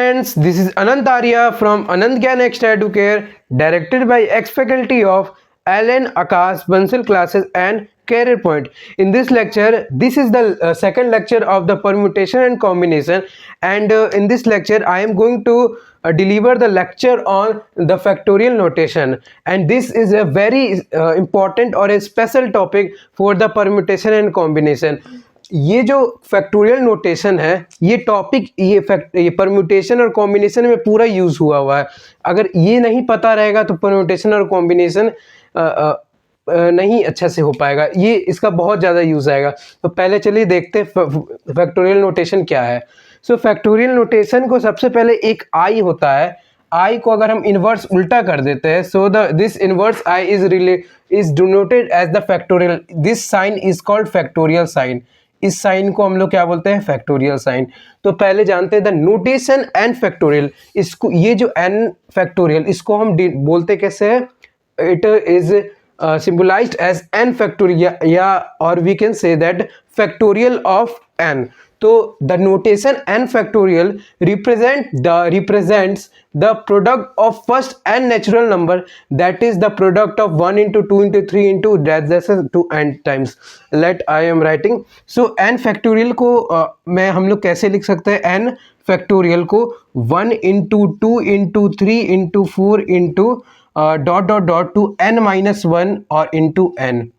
friends, this is Anant Arya from Anant Gyan Extra Educare, directed by ex-faculty of Alan Akash Bansal classes and Career Point. In this lecture, this is the second lecture of the permutation and combination, and in this lecture I am going to deliver the lecture on the factorial notation, and this is a very important or a special topic for the permutation and combination. ये जो factorial notation है, ये topic ये permutation और combination में पूरा use हुआ है. अगर ये नहीं पता रहेगा तो परम्यूटेशन और कॉम्बिनेशन नहीं अच्छे से हो पाएगा. ये इसका बहुत ज़्यादा यूज़ आएगा. तो पहले चलिए देखते हैं फैक्टोरियल नोटेशन क्या है. सो फैक्टोरियल नोटेशन को सबसे पहले एक आई होता है. आई को अगर हम इन्वर्स उल्टा कर देते हैं, so this inverse I is denoted as the factorial. This sign is called factorial sign. इस साइन को हम लोग क्या बोलते हैं? Factorial sign. तो पहले जानते हैं द नोटेशन एन फैक्टोरियल. इसको ये जो एन फैक्टोरियल इसको हम बोलते कैसे है? It is symbolised as N factorial या और we can say that factorial of N. तो the notation n factorial represents the product of first n natural number, that is the product of 1 into 2 into 3 into that to n times. Let I am writing. So n factorial को मैं हम लोग कैसे लिख सकते हैं? n factorial को 1 into 2 into 3 into 4 into dot dot dot to n minus 1 और into n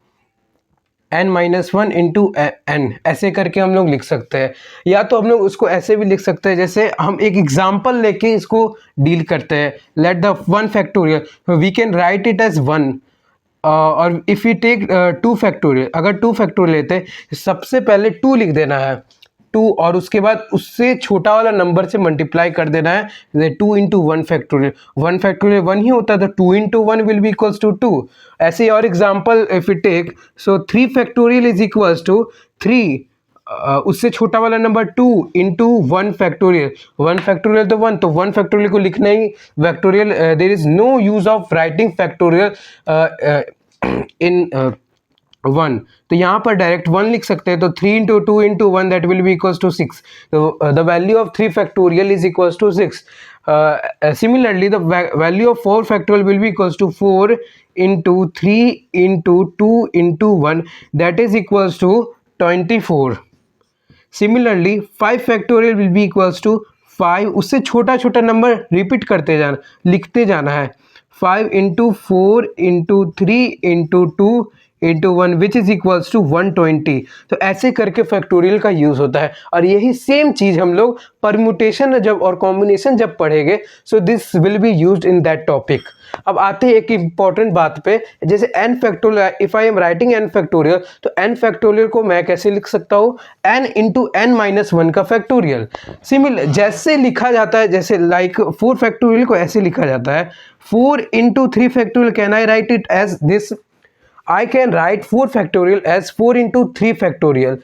n-1 into n ऐसे करके हम लोग लिख सकते हैं. या तो हम लोग उसको ऐसे भी लिख सकते हैं, जैसे हम एक एग्जांपल लेके इसको डील करते हैं. Let the 1 factorial we can write it as 1 और इफ़ यू टेक 2 फैक्टोरियल. अगर 2 फैक्टोरियल लेते हैं, सबसे पहले 2 लिख देना है 2 और उसके बाद उससे छोटा वाला नंबर से मल्टीप्लाई कर देना है 2 इंटू 1 फैक्टोरियल. 1 फैक्टोरियल 1 ही होता है, तो 2 into 1 will be equals to 2. ऐसे और example if you take, so 3 factorial is equals to 3 उससे छोटा वाला नंबर 2 इंटू 1 फैक्टोरियल. 1 फैक्टोरियल तो 1, तो 1 फैक्टोरियल को लिखना ही factorial. There is no use of writing factorial in 1. तो यहाँ पर डायरेक्ट 1 लिख सकते हैं. तो 3 into 2 into 1 that will be equals to 6. तो the value of 3 factorial is equals to 6. Similarly the value of 4 factorial will be equals to 4 into 3 into 2 into 1 that is equals to 24. Similarly 5 factorial will be equals to 5. उससे छोटा छोटा number repeat करते जाना, लिखते जाना है. 5 into 4 into 3 into 2 into 1 which is equals to 120. तो ऐसे करके फैक्टोरियल का यूज़ होता है. और यही सेम चीज़ हम लोग परम्यूटेशन जब और कॉम्बिनेशन जब पढ़ेंगे, so this will be used in that topic. अब आते हैं एक इम्पॉर्टेंट बात पे, जैसे n factorial. If I am writing n factorial, तो n फैक्टोरियल को मैं कैसे लिख सकता हूँ? n इंटू n माइनस 1 का फैक्टोरियल. सिमिलर जैसे लिखा जाता है, जैसे लाइक 4 फैक्टोरियल को ऐसे लिखा जाता है 4 into 3 factorial. Can I write it as this? I can write 4 factorial as 4 into 3 factorial.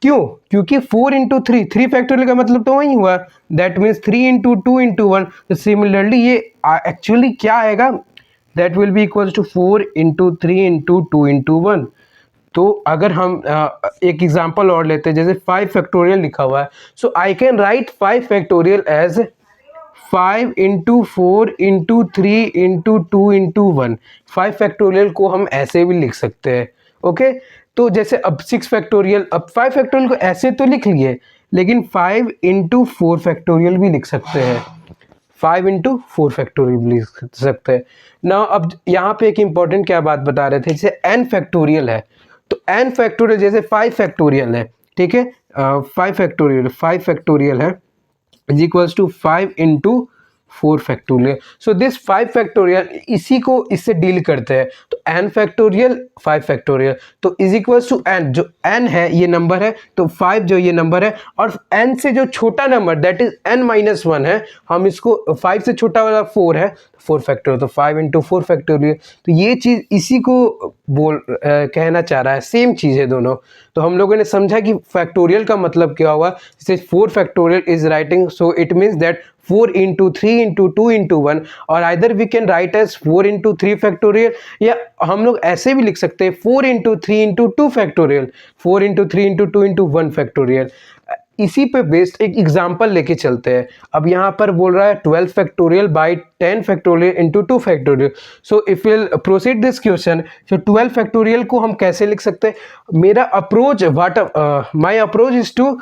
क्यों? क्योंकि 4 into 3 फैक्टोरियल का मतलब तो वही हुआ. That means 3 into 2 into 1. तो सिमिलरली ये एक्चुअली क्या आएगा? That will be equals to 4 into 3 into 2 into 1. तो अगर हम एक एग्जांपल और लेते हैं, जैसे 5 फैक्टोरियल लिखा हुआ है, so I can write 5 factorial as 5 into 4 into 3 into 2 into 1. 5 factorial को हम ऐसे भी लिख सकते हैं. ओके. तो जैसे अब 6 फैक्टोरियल, अब 5 फैक्टोरियल को ऐसे तो लिख लिए, लेकिन 5 इंटू 4 फैक्टोरियल भी लिख सकते हैं. 5 इंटू 4 फैक्टोरियल भी लिख सकते हैं ना. अब यहाँ पे एक इम्पॉर्टेंट क्या बात बता रहे थे, जैसे n फैक्टोरियल है, तो n फैक्टोरियल जैसे 5 फैक्टोरियल है, ठीक है. 5 फैक्टोरियल है is equals to 5 into 4 factorial. So this 5 factorial इसी को इससे डील करते हैं. तो n फैक्टोरियल 5 फैक्टोरियल तो इज इक्वल्स टू n. जो n है ये नंबर है, तो 5 जो ये नंबर है, और n से जो छोटा number that is n minus 1 है, हम इसको 5 से छोटा वाला 4 है, 4 फैक्टोरियल. तो 5 इंटू 4 फैक्टोरियल. तो ये चीज़ इसी को कहना चाह रहा है. सेम चीज़ है दोनों. तो हम लोगों ने समझा कि फैक्टोरियल का मतलब क्या हुआ. जैसे 4 factorial is writing, so it means that 4 into 3 into 2 into 1, और either we can write as 4 into 3 factorial, या हम लोग ऐसे भी लिख सकते हैं 4 into 3 into 2 factorial, 4 into 3 into 2 into 1 factorial. इसी पे बेस्ड एक एग्जांपल लेके चलते हैं। अब यहाँ पर बोल रहा है 12 factorial by 10 factorial into 2 factorial. So if will proceed this question, so 12 factorial को हम कैसे लिख सकते हैं? मेरा approach my approach is to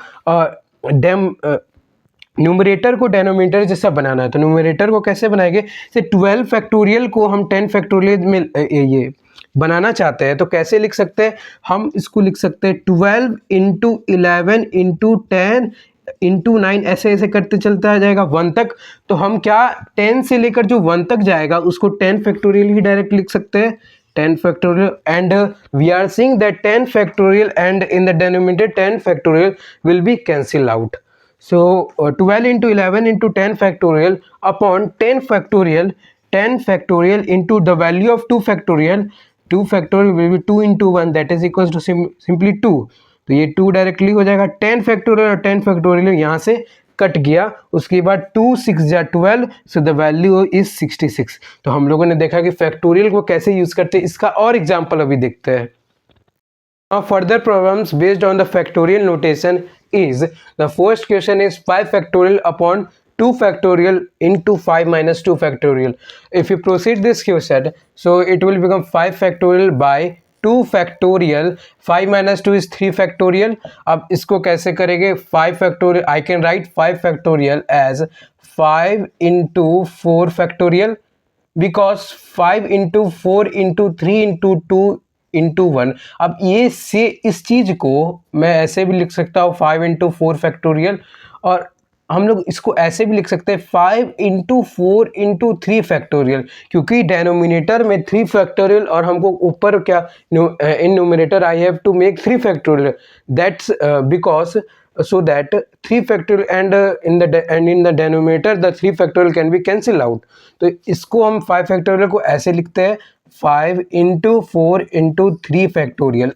numerator को डेनोमिनेटर जैसा बनाना है। तो न्यूमरेटर को कैसे बनाएंगे? से 12 फैक्टोरियल को हम 10 फैक्टोरियल में ये बनाना चाहते हैं, तो कैसे लिख सकते हैं? हम इसको लिख सकते हैं 12 इंटू 11 इंटू 10 इंटू 9, ऐसे ऐसे करते चलता आ जाएगा 1 तक। तो हम क्या 10 से लेकर जो 1 तक जाएगा उसको 10 फैक्टोरियल ही डायरेक्ट लिख सकते हैं, 10 factorial, and we are seeing that 10 factorial and in the denominator 10 factorial will be cancelled out. So 12 into 11 into 10 factorial upon 10 factorial, 10 factorial into the value of 2 factorial, 2 factorial will be 2 into 1, that is equals to simply 2. तो ये 2 directly हो जाएगा, 10 factorial और 10 factorial यहाँ से cut गया, उसके बाद 2 6 जा 12, सो द वैल्यू इज 66। तो हम लोगों ने देखा कि फैक्टोरियल को कैसे यूज करते हैं, इसका और एग्जांपल अभी देखते हैं। Now further problems based on the factorial notation is, the first question is 5 factorial upon 2 factorial into 5 minus 2 factorial. If you proceed this question, so it will become 5 factorial by 2 factorial, 5 minus 2 is 3 factorial. अब इसको कैसे करेंगे? 5 factorial, I can write 5 factorial as 5 into 4 factorial, because 5 into 4 into 3 into 2 into 1। अब ये से इस चीज को मैं ऐसे भी लिख सकता हूँ 5 इंटू 4 फैक्टोरियल, और हम लोग इसको ऐसे भी लिख सकते हैं 5 इंटू 4 इंटू 3 फैक्टोरियल, क्योंकि डेनोमिनेटर में 3 फैक्टोरियल और हमको ऊपर क्या in numerator I have to make 3 factorial, that's because so that 3 factorial and in the denominator the 3 factorial can be cancelled out. तो इसको हम 5 factorial को ऐसे लिखते हैं 5 into 4 into 3 factorial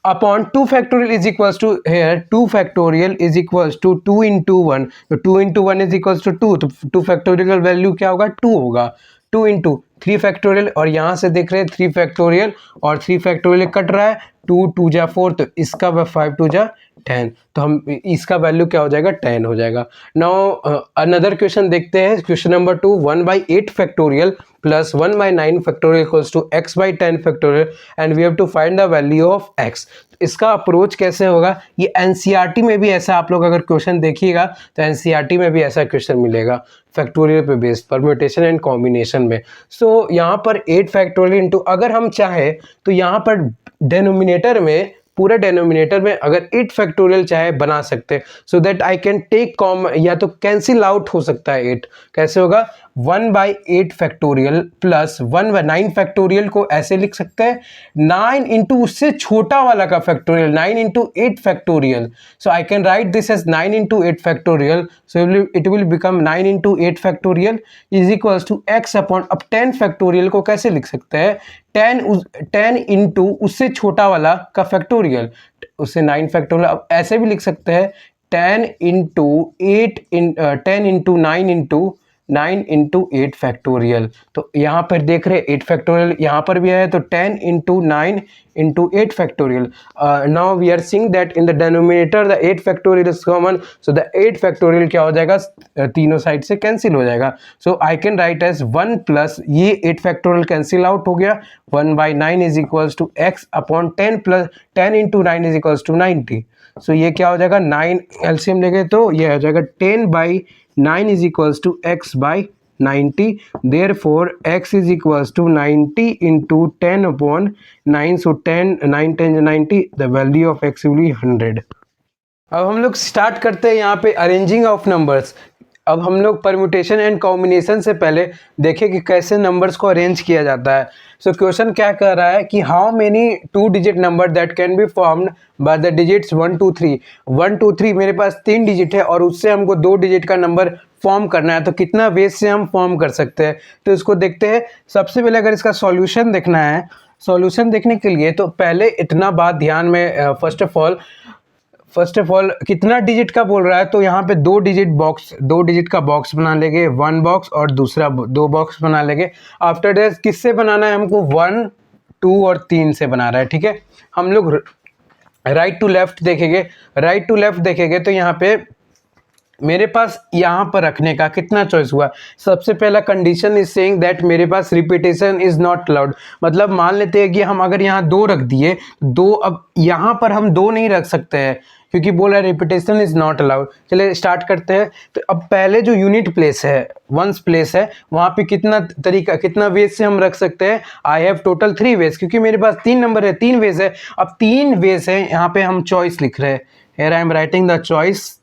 upon 2 factorial is equals to, here 2 factorial is equals to 2 into 1, तो 2 into 1 is equals to 2, तो 2 factorial का वैल्यू क्या होगा? 2 होगा। 2 into 3 फैक्टोरियल, और यहाँ से देख रहे हैं 3 फैक्टोरियल और 3 फैक्टोरियल कट रहा है, 2 2 जा 4, तो इसका 5 2 जा 10, तो हम इसका वैल्यू क्या हो जाएगा? 10 हो जाएगा। नाउ अनदर क्वेश्चन देखते हैं, question number 2, 1/8 factorial plus 1/9 factorial equals to x/10 factorial and we have to find the value of x। इसका अप्रोच कैसे होगा? ये एनसीईआरटी में भी ऐसा, आप लोग अगर क्वेश्चन देखिएगा तो एनसीईआरटी में भी ऐसा क्वेश्चन मिलेगा फैक्टोरियल पे बेस्ड, परम्यूटेशन एंड कॉम्बिनेशन में। सो यहाँ पर 8 फैक्टोरियल इंटू, अगर हम चाहे तो यहाँ पर डेनोमिनेटर में, पूरे डेनोमिनेटर में अगर 8 फैक्टोरियल चाहे बना सकते, so that I can take common, या तो कैंसिल आउट हो सकता है 8। कैसे होगा? 1/8 फैक्टोरियल प्लस 1/9 फैक्टोरियल को ऐसे लिख सकते हैं 9 इंटू उससे छोटा वाला का factorial, 9 into 8 factorial. So I can write this as 9 into 8 factorial, so it will become 9 into 8 factorial is equals to x upon, अब 10 फैक्टोरियल को कैसे लिख सकते हैं? 10 इंटू उससे छोटा वाला का फैक्टोरियल, उससे 9 फैक्टोरियल। अब ऐसे भी लिख सकते हैं 10 इंटू 8 10 इंटू 9 इंटू 8 फैक्टोरियल। तो यहाँ पर देख रहे 8 फैक्टोरियल यहाँ पर भी है, तो 10 into 9 into 8 factorial. Now we are seeing that in the denominator the 8 factorial is common, so the 8 factorial क्या हो जाएगा? तीनों साइड से कैंसिल हो जाएगा। So I can write as 1 plus, ये 8 फैक्टोरियल कैंसिल आउट हो गया, 1/9 is equals to x upon 10 plus 10 into 9 is equals to 90। So ये क्या हो जाएगा? 9 एलसीएम लेंगे तो ये हो जाएगा 10/9 is equals to x/90, therefore x is equals to 90 into 10 upon 9, so 9 10 90, the value of x will be 100। अब हम लोग स्टार्ट करते हैं यहाँ पे अरेंजिंग ऑफ नंबर्स। अब हम लोग परम्यूटेशन एंड कॉम्बिनेशन से पहले देखें कि कैसे नंबर्स को अरेंज किया जाता है। सो क्वेश्चन क्या कह रहा है कि how many 2 digit number that can be formed by the digits 1 2 3। 1 2 3 मेरे पास 3 डिजिट है और उससे हमको 2 डिजिट का नंबर फॉर्म करना है, तो कितना वेज से हम फॉर्म कर सकते हैं, तो इसको देखते हैं। सबसे पहले अगर इसका सॉल्यूशन देखना है, सॉल्यूशन देखने के लिए तो पहले इतना बात ध्यान में, फर्स्ट ऑफ ऑल कितना डिजिट का बोल रहा है, तो यहाँ पे 2 डिजिट का बॉक्स बना लेंगे, 1 बॉक्स और दूसरा 2 बॉक्स बना लेंगे। आफ्टर दैट किससे बनाना है हमको? 1 2 और 3 से बना रहा है, ठीक है। हम लोग राइट टू लेफ्ट देखेंगे, राइट टू लेफ्ट देखेंगे तो यहाँ पे मेरे पास यहाँ पर रखने का कितना चॉइस हुआ। सबसे पहला कंडीशन इज सेइंग दैट मेरे पास रिपीटेशन इज नॉट अलाउड, मतलब मान लेते हैं कि हम अगर यहाँ 2 रख दिए, 2, अब यहाँ पर हम 2 नहीं रख सकते हैं क्योंकि बोला रिपीटेशन इज नॉट अलाउड। चलिए स्टार्ट करते हैं। तो अब पहले जो यूनिट प्लेस है, वंस प्लेस है, वहाँ पे कितना तरीका, कितना वेज से हम रख सकते हैं। आई हैव टोटल 3 वेज, क्योंकि मेरे पास 3 नंबर है, 3 वेज है। अब 3 वेज है, यहाँ पे हम चॉइस लिख रहे हैं, here I am writing the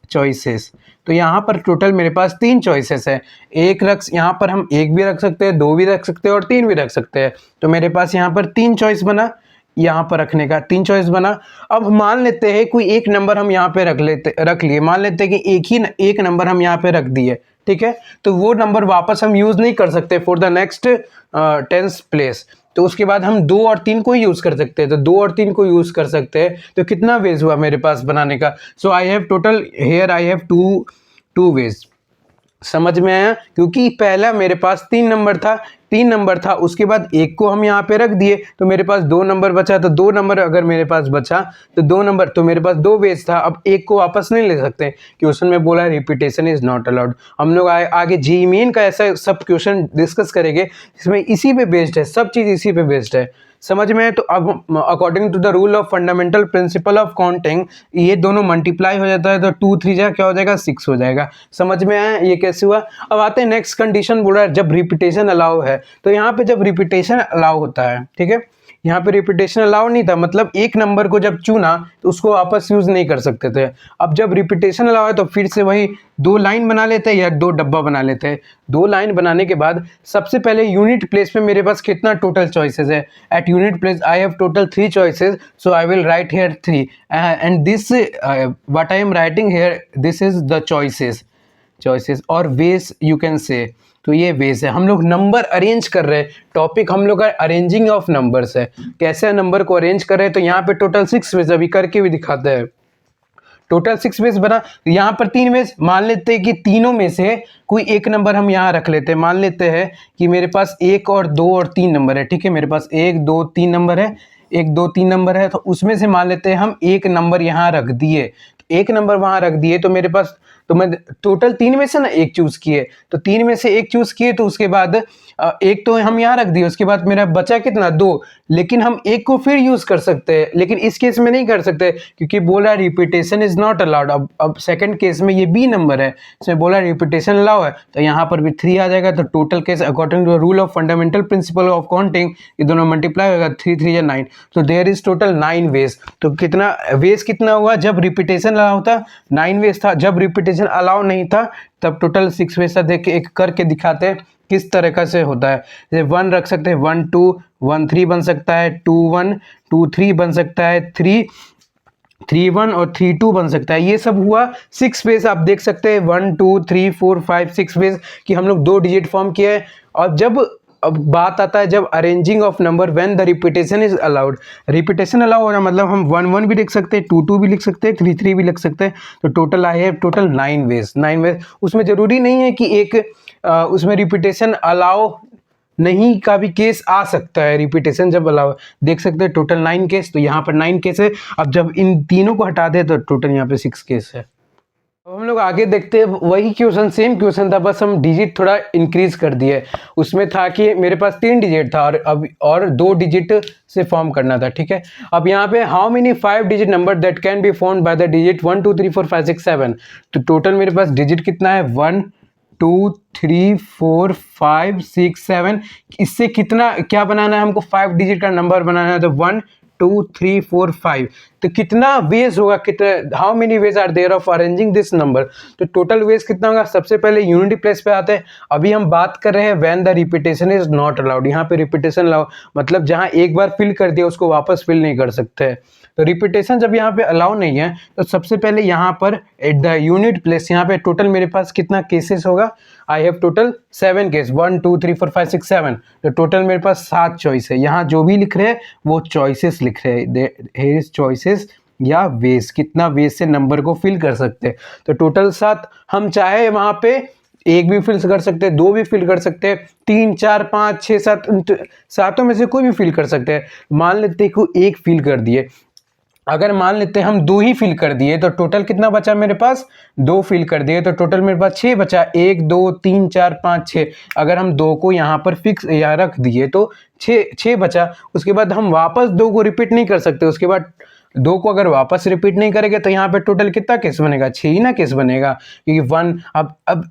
choices. तो यहाँ पर टोटल मेरे पास 3 चॉइसेस है। एक यहाँ पर हम 1 भी रख सकते हैं, 2 भी रख सकते हैं और 3 भी रख सकते हैं। तो मेरे पास यहाँ पर 3 चॉइस बना, यहाँ पर रखने का 3 चॉइस बना। अब मान लेते हैं कोई एक नंबर हम यहाँ पे रख लिए, मान लेते हैं कि एक नंबर हम यहाँ पे रख दिए, ठीक है। तो वो नंबर वापस हम यूज नहीं कर सकते for the next 10th place. तो उसके बाद हम 2 और 3 को यूज कर सकते हैं। तो 2 और 3 को यूज कर सकते हैं। तो कितना वेज हुआ मेरे पास बनाने का। So I have total, here I have two ways. समझ में आया, क्योंकि पहला मेरे पास 3 नंबर था, उसके बाद 1 को हम यहाँ पे रख दिए तो मेरे पास 2 नंबर बचा। तो 2 नंबर अगर मेरे पास बचा तो 2 नंबर, तो मेरे पास 2 वेज था। अब 1 को वापस नहीं ले सकते कि उसमें बोला रिपीटेशन इज नॉट अलाउड। हम लोग आगे जेईई मेन का ऐसा सब क्वेश्चन डिस्कस करेंगे, इसमें इसी पे बेस्ड है, सब चीज़ इसी पे बेस्ड है। समझ में है। तो अब according to the rule of fundamental principle of counting, ये दोनों मल्टीप्लाई हो जाता है तो 2 3 जा क्या हो जाएगा, 6 हो जाएगा। समझ में आया ये कैसे हुआ। अब आते हैं नेक्स्ट कंडीशन, बोल रहा है जब रिपीटेशन अलाउ है। तो यहाँ पे जब रिपीटेशन अलाउ होता है, ठीक है, यहाँ पे रिपीटेशन अलाउ नहीं था, मतलब एक नंबर को जब चुना तो उसको वापस यूज नहीं कर सकते थे। अब जब रिपीटेशन अलाउ है तो फिर से वही 2 लाइन बना लेते हैं या 2 डब्बा बना लेते हैं। 2 लाइन बनाने के बाद सबसे पहले यूनिट प्लेस में मेरे पास कितना टोटल चॉइसेस है। At unit place I have total 3 choices, so I will write here 3 and this what I am writing here, this is the choices और वेज यू कैन से। तो ये veg है, हम लोग नंबर अरेंज कर रहे हैं। टॉपिक हम लोग का अरेंजिंग ऑफ नंबर्स है, कैसे नंबर को अरेंज कर रहे हैं। तो यहाँ पे टोटल 6 वेज, अभी करके भी दिखाते हैं। टोटल 6 वेज बना, यहाँ पर 3 वेज। मान लेते हैं कि तीनों में से कोई एक नंबर हम यहाँ रख लेते हैं। मान लेते हैं कि मेरे पास 1 और 2 और 3 नंबर है, ठीक है। मेरे पास 1 2 3 नंबर है, 1 2 3 नंबर है। तो उसमें से मान लेते हैं हम एक नंबर यहाँ रख दिए, एक नंबर वहां रख दिए। तो मेरे पास, तो मैं टोटल 3 में से ना 1 चूज किए, तो 3 में से 1 चूज किए, तो उसके बाद 1 तो हम यहाँ रख दिए, उसके बाद मेरा बचा कितना, 2। लेकिन हम 1 को फिर यूज कर सकते हैं, लेकिन इस केस में नहीं कर सकते क्योंकि बोला रिपीटेशन इज नॉट अलाउड। अब सेकंड केस में ये बी नंबर है, इसमें बोला रिपीटेशन अलाउ है, तो यहाँ पर भी 3 आ जाएगा। तो total case according to rule of fundamental principle of counting, ये दोनों मल्टीप्लाई होगा, 3 3 या 9। तो देयर इज टोटल 9 वेज। तो कितना वेज कितना हुआ जब रिपीटेशन अलाउ था, 9 वेज था। जब रिपीटेशन अलाउ नहीं था तब टोटल 6 वेज था। देख एक करके दिखाते हैं किस तरीका से होता है। जैसे 1 रख सकते हैं, 1 2 1 3 बन सकता है, 2 1 2 3 बन सकता है, 3 3 1 और 3 2 बन सकता है। ये सब हुआ 6 वेज। आप देख सकते हैं 1 2 3 4 5 6 वेज कि हम लोग 2 डिजिट फॉर्म किए हैं। और जब अब बात आता है जब arranging of number when the repetition is allowed, repetition allow हो रहा मतलब हम 1 1 भी लिख सकते हैं, 2 2 भी लिख सकते हैं, 3 3 भी लिख सकते हैं। तो total I have total 9 ways, 9 ways. उसमें जरूरी नहीं है कि एक उसमें रिपीटेशन अलाउ नहीं का भी केस आ सकता है। रिपीटेशन जब अलाउ, देख सकते हैं टोटल 9 केस, तो यहाँ पर 9 केस है। अब जब इन तीनों को हटा दे तो टोटल यहाँ पे 6 केस है। अब हम लोग आगे देखते हैं, वही क्वेश्चन, सेम क्वेश्चन था, बस हम डिजिट थोड़ा इंक्रीज कर दिए। उसमें था कि मेरे पास 3 डिजिट था और 2 डिजिट से फॉर्म करना था, ठीक है। अब यहाँ पे how many 5 digit number that can be formed by the digit 1 2 3 4 5 6 7। तो टोटल मेरे पास डिजिट कितना है, 1 2 3 4 5 6 7। इससे कितना क्या बनाना है हमको, 5 डिजिट का नंबर बनाना है। तो 1 2 3 4 5। तो कितना वेज होगा, कितना, how many ways are there of arranging this number. तो टोटल वेज कितना होगा। सबसे पहले यूनिटी प्लेस पे आते हैं। अभी हम बात कर रहे हैं when the repetition is not allowed. यहाँ पे रिपीटेशन अलाउ मतलब जहाँ एक बार फिल कर दिया उसको वापस फिल नहीं कर सकते। तो रिपीटेशन जब यहाँ पे अलाउ नहीं है तो सबसे पहले यहाँ पर एट द यूनिट प्लेस, यहाँ पे टोटल मेरे पास कितना केसेस होगा, आई हैव टोटल 7 केस, 1 2 3 4 5 6 7। तो टोटल मेरे पास 7 चॉइस है। यहाँ जो भी लिख रहे हैं वो चॉइसेस लिख रहे हैं, हियर इज चॉइसेस या वेज, कितना वेज से नंबर को फिल कर सकते हैं। तो टोटल 7, हम चाहे वहाँ पे 1 भी फिल कर सकते हैं, 2 भी फिल कर सकते हैं, 3 4 5 6 7, सातों में से कोई भी फिल कर सकते हैं। मान लेते हैं कि 1 फिल कर दिए, अगर मान लेते हैं हम 2 ही फिल कर दिए तो टोटल कितना बचा मेरे पास, 2 फिल कर दिए तो टोटल मेरे पास 6 बचा, 1 2 3 4 5 6। अगर हम 2 को यहाँ पर फिक्स यहाँ रख दिए तो 6 बचा। उसके बाद हम वापस 2 को रिपीट नहीं कर सकते, उसके बाद 2 को अगर वापस रिपीट नहीं करेंगे तो यहाँ पे टोटल कितना केस बनेगा, 6 ही ना केस बनेगा, क्योंकि 1 अब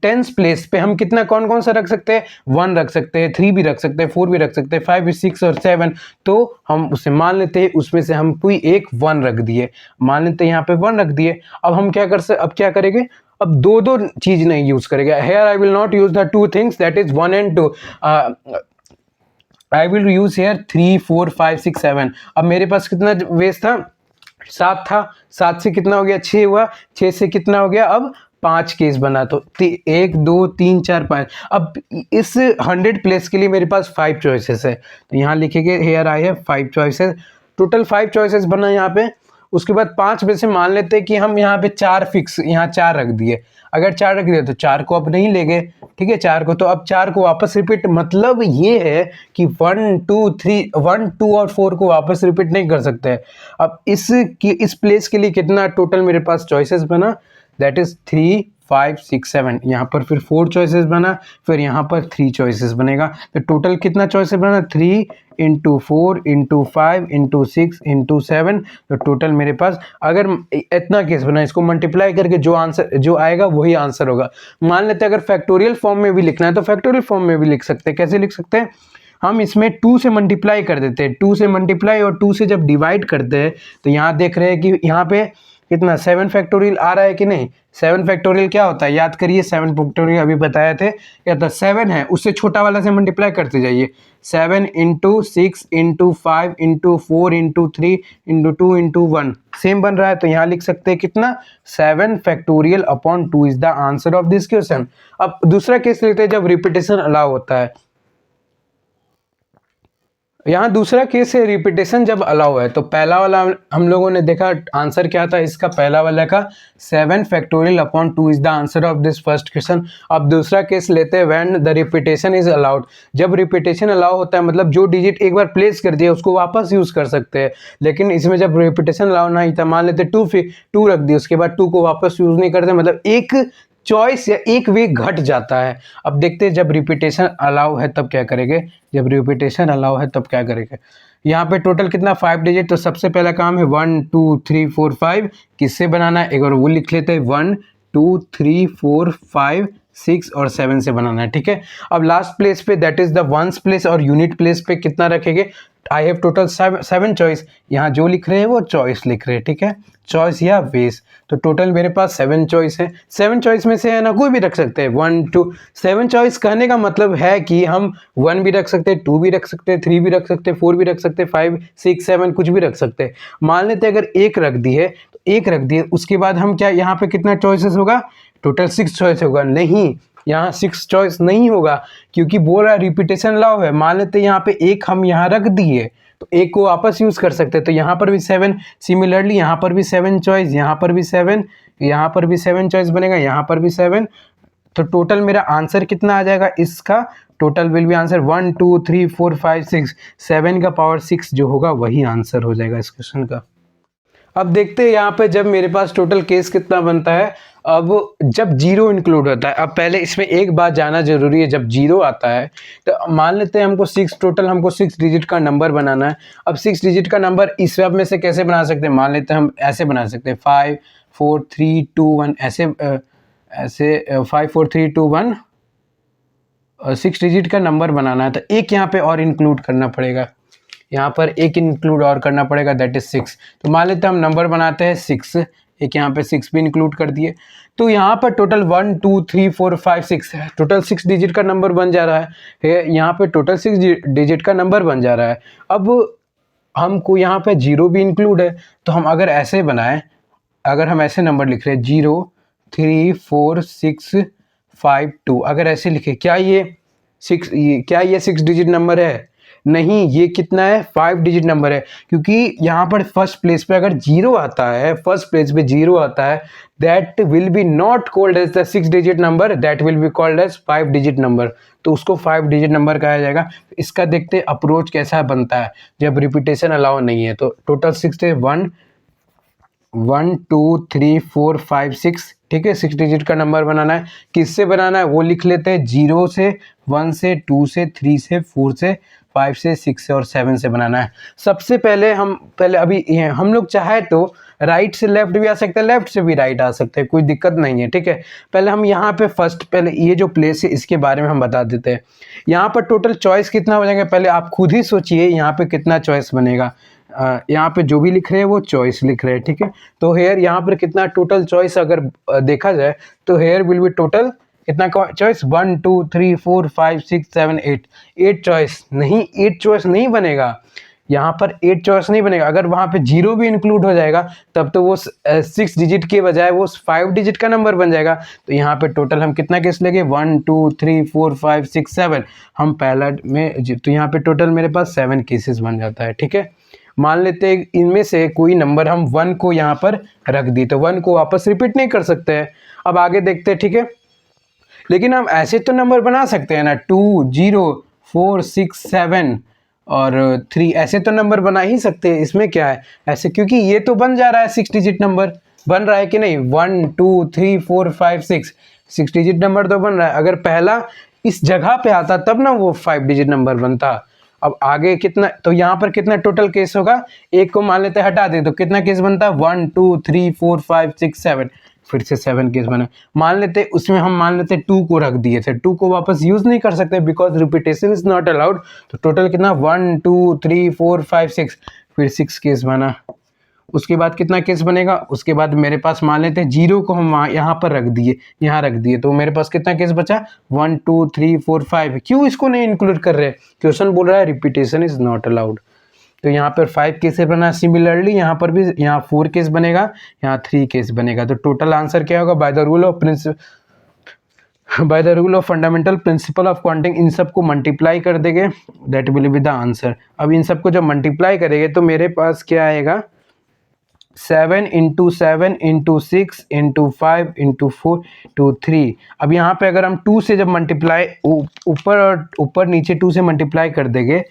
टेंस प्लेस पे हम कितना कौन कौन सा रख सकते हैं, 1 रख सकते हैं, 3 भी रख सकते हैं, 4 भी रख सकते हैं, 5 6 और 7। तो हम उसे मान लेते हैं उसमें से हम कोई एक 1 रख दिए, मान लेते हैं यहाँ पे 1 रख दिए। अब हम अब क्या करेंगे, अब दो चीज नहीं यूज करेंगे। Here I will not use the 2 things that is 1 and 2। I will use hair 3 4 5 6 7। अब मेरे पास कितना वेज था, 7 था, 7 से कितना हो गया, 6 हुआ, 6 से कितना हो गया, अब 5 केस बना। तो 1 2 3 4 5। अब इस 100 प्लेस के लिए मेरे पास 5 चॉइसेस है, तो यहाँ लिखेंगे हेयर आई है 5 चॉइसेस। टोटल 5 चॉइसेस बना यहाँ पे। उसके बाद 5 में से मान लेते हैं कि हम यहाँ पे 4 फिक्स, यहाँ 4 रख दिए। अगर 4 रख दिए तो 4 को अब नहीं लेंगे, ठीक है, 4 को। तो अब 4 को वापस रिपीट, मतलब ये है कि 1 2 3 1 2 और 4 को वापस रिपीट नहीं कर सकते हैं। अब इस प्लेस के लिए कितना टोटल मेरे पास चॉइसेस बना, दैट इज 3 5 6 7। यहाँ पर फिर 4 चॉइसेस बना, फिर यहाँ पर 3 चॉइसेस बनेगा। तो टोटल कितना चॉइसेस बना, 3 इंटू 4 इंटू 5 इंटू 6 इंटू 7। तो टोटल मेरे पास अगर इतना केस बना, इसको मल्टीप्लाई करके जो आंसर जो आएगा वही आंसर होगा। मान लेते हैं अगर फैक्टोरियल फॉर्म में भी लिखना है तो फैक्टोरियल फॉर्म में भी लिख सकते हैं। कैसे लिख सकते हैं, हम इसमें 2 से मल्टीप्लाई कर देते हैं, 2 से मल्टीप्लाई और 2 से जब डिवाइड करते हैं तो यहाँ देख रहे हैं कि यहाँ पे कितना 7 फैक्टोरियल आ रहा है कि नहीं। 7 फैक्टोरियल क्या होता है, याद करिए, 7 फैक्टोरियल अभी बताए थे क्या था, 7 है उससे छोटा वाला से मल्टीप्लाई करते जाइए। 7 into 6 into 5 into 4 into 3 into 2 into 1 same बन रहा है। तो यहाँ लिख सकते हैं कितना, 7 factorial upon 2 is the answer of this question. अब दूसरा केस लेते हैं जब रिपीटेशन अलाउ होता है। यहाँ दूसरा केस है रिपीटेशन जब अलाउ है। तो पहला वाला हम लोगों ने देखा आंसर क्या था इसका, पहला वाला का 7 factorial upon 2 is the answer of this first question. अब दूसरा केस लेते हैं when the repetition is allowed. जब रिपीटेशन अलाउ होता है मतलब जो डिजिट एक बार प्लेस कर दिया उसको वापस यूज कर सकते हैं, लेकिन इसमें जब रिपीटेशन अलाउ नहीं था, मान लेते 2 रख दिए, उसके बाद 2 को वापस यूज नहीं करते, मतलब एक चॉइस या एक वे घट जाता है। अब देखते हैं जब रिपीटेशन अलाउ है तब क्या करेंगे, जब रिपीटेशन अलाउ है तब क्या करेंगे। यहाँ पे टोटल कितना 5 डिजिट, तो सबसे पहला काम है 1 2 3 4 5 किससे बनाना है, एक बार वो लिख लेते हैं, 1 2 3 4 5 6 और 7 से बनाना है, ठीक है। अब लास्ट प्लेस पे that is the ones place और यूनिट प्लेस पे कितना रखेंगे, आई हैव टोटल 7 चॉइस, यहाँ जो लिख रहे हैं वो चॉइस लिख रहे हैं, ठीक है, चॉइस या वेस। तो टोटल मेरे पास 7 चॉइस है, 7 चॉइस में से है ना कोई भी रख सकते हैं, 1 2 7 चॉइस कहने का मतलब है कि हम 1 भी रख सकते हैं, 2 भी रख सकते हैं, 3 भी रख सकते हैं, 4 भी रख सकते हैं, 5 6 7 कुछ भी रख सकते हैं। मान लेते हैं अगर एक रख दी है तो एक रख दिए, उसके बाद हम क्या यहाँ पे कितना चॉइसेस होगा, टोटल 6 चॉइस होगा। नहीं, यहाँ 6 चॉइस नहीं होगा क्योंकि बोल रहा है रिपीटेशन अलाउ है। मान लेते हैं यहाँ पे एक हम यहाँ रख दिए तो एक को वापस यूज कर सकते हैं, तो यहाँ पर भी 7, सिमिलरली यहाँ पर भी 7 चॉइस, यहाँ पर भी 7, यहाँ पर भी 7 चॉइस बनेगा, यहाँ पर भी 7। तो टोटल मेरा आंसर कितना आ जाएगा इसका, टोटल विल बी आंसर 1 2 3 4 5 6, 7 का पावर 6 जो होगा वही आंसर हो जाएगा इस क्वेश्चन का। अब देखते हैं यहाँ पे जब मेरे पास टोटल केस कितना बनता है। अब जब 0 इंक्लूड होता है, अब पहले इसमें एक बात जानना जरूरी है, जब 0 आता है तो मान लेते हैं हमको 6 टोटल हमको 6 डिजिट का नंबर बनाना है। अब 6 डिजिट का नंबर इस सब में से कैसे बना सकते हैं, मान लेते हैं हम ऐसे बना सकते हैं 5 4 3 2 1 ऐसे 5 4 3 2 1 6 डिजिट का नंबर बनाना है। तो एक यहाँ पे और इंक्लूड करना पड़ेगा, यहाँ पर एक इंक्लूड और करना पड़ेगा दैट इज 6। तो मान लेते हैं हम नंबर बनाते हैं 6, एक यहाँ पे 6 भी इंक्लूड कर दिए। तो यहाँ पर टोटल 1 2 3 4 5 6 है, टोटल 6 डिजिट का नंबर बन जा रहा है, यहाँ पे टोटल 6 डिजिट का नंबर बन जा रहा है। अब हमको यहाँ पे 0 भी इंक्लूड है, तो हम अगर ऐसे बनाएं, अगर हम ऐसे नंबर लिख रहे हैं 0 3 4 6 5 2, अगर ऐसे लिखे क्या ये 6 डिजिट नंबर है, नहीं, ये कितना है, 5 डिजिट नंबर है, क्योंकि यहाँ पर फर्स्ट प्लेस पे अगर जीरो आता है, फर्स्ट प्लेस पे जीरो आता है, that will be not called as the 6 digit number, that will be called as 5 digit number, तो उसको 5 डिजिट नंबर कहा जाएगा। इसका देखते अप्रोच कैसा बनता है जब रिपीटेशन अलाउ नहीं है। तो टोटल 6 है, 1 1 2 3 4 5 6, ठीक है, 6 डिजिट का नंबर बनाना है। किससे बनाना है वो लिख लेते हैं, 0 से, 1 से, 2 से, 3 से, 4 से, 5 से, 6 से और 7 से बनाना है। सबसे पहले अभी हम लोग चाहे तो राइट से लेफ्ट भी आ सकते हैं, लेफ्ट से भी राइट आ सकते हैं, कोई दिक्कत नहीं है, ठीक है। पहले हम यहाँ पे पहले ये जो प्लेस है इसके बारे में हम बता देते हैं। यहाँ पर टोटल चॉइस कितना हो जाएगा, पहले आप खुद ही सोचिए यहाँ पे कितना चॉइस बनेगा। यहाँ पे जो भी लिख रहे हैं वो चॉइस लिख रहे हैं, ठीक है। तो हेयर यहाँ पर कितना टोटल चॉइस अगर देखा जाए तो हेयर विल बी टोटल कितना चॉइस, 1 2 3 4 5 6 7 8, 8 चॉइस नहीं, 8 चॉइस नहीं बनेगा यहाँ पर, 8 चॉइस नहीं बनेगा। अगर वहाँ पे जीरो भी इंक्लूड हो जाएगा तब तो वो 6 डिजिट के बजाय वो 5 डिजिट का नंबर बन जाएगा। तो यहाँ पे टोटल हम कितना केस लेंगे, 1 2 3 4 5 6 7, हम पहला में तो यहाँ पे टोटल मेरे पास 7 केसेस बन जाता है, ठीक है। मान लेते हैं इनमें से कोई नंबर हम 1 को यहाँ पर रख दी, तो 1 को वापस रिपीट नहीं कर सकते हैं। अब आगे देखते हैं, ठीक है। लेकिन हम ऐसे तो नंबर बना सकते हैं ना, 2 0 4 6 7 और 3, ऐसे तो नंबर बना ही सकते हैं, इसमें क्या है ऐसे, क्योंकि ये तो बन जा रहा है 6 डिजिट नंबर, बन रहा है कि नहीं, 1 2 3 4 5 6 डिजिट नंबर तो बन रहा है। अगर पहला इस जगह पे आता तब ना वो 5 डिजिट नंबर बनता। अब आगे कितना, तो यहाँ पर कितना टोटल केस होगा, एक को मान लेते हटा दे तो कितना केस बनता है, 1 2 3 4 5 6 7, फिर से 7 केस बने। मान लेते उसमें हम मान लेते 2 को रख दिए थे, 2 को वापस यूज नहीं कर सकते because repetition is not allowed. तो टोटल कितना, 1 2 3 4 5 6, फिर 6 केस बना। उसके बाद कितना केस बनेगा, उसके बाद मेरे पास मान लेते हैं 0 को हम यहाँ पर रख दिए, यहाँ रख दिए, तो मेरे पास कितना केस बचा, 1 2 3 4 5। क्यों इसको नहीं इंक्लूड कर रहे, क्वेश्चन बोल रहा है रिपीटेशन इज नॉट अलाउड। तो यहाँ पर 5 केसेस बना। सिमिलरली यहाँ पर भी, यहाँ 4 केस बनेगा, यहाँ 3 केस बनेगा। तो टोटल आंसर क्या होगा, by the rule of fundamental principle of counting, इन सबको मल्टीप्लाई कर देंगे, that will be the answer. अब इन सबको जब मल्टीप्लाई करेंगे तो मेरे पास क्या आएगा, 7 × 7 × 6 × 5 × 4 × 3। अब यहाँ पे अगर हम 2 से जब मल्टीप्लाई ऊपर और ऊपर नीचे 2 से मल्टीप्लाई कर देंगे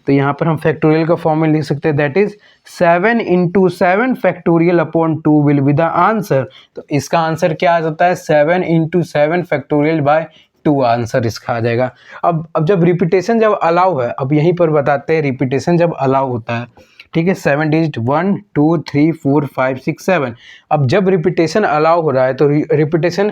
तो यहाँ पर हम फैक्टोरियल का फॉर्म में लिख सकते हैं, that is 7 × 7 factorial upon 2 will be the answer. तो इसका आंसर क्या आ जाता है, 7 × 7 फैक्टोरियल बाय 2 आंसर इसका आ जाएगा। अब जब रिपीटेशन जब अलाउ है, अब यहीं पर बताते हैं रिपीटेशन जब अलाउ होता है, ठीक है, 7 डिजिट 1 2 3 4 5 6 7। अब जब रिपीटेशन अलाउ हो रहा है तो रिपीटेशन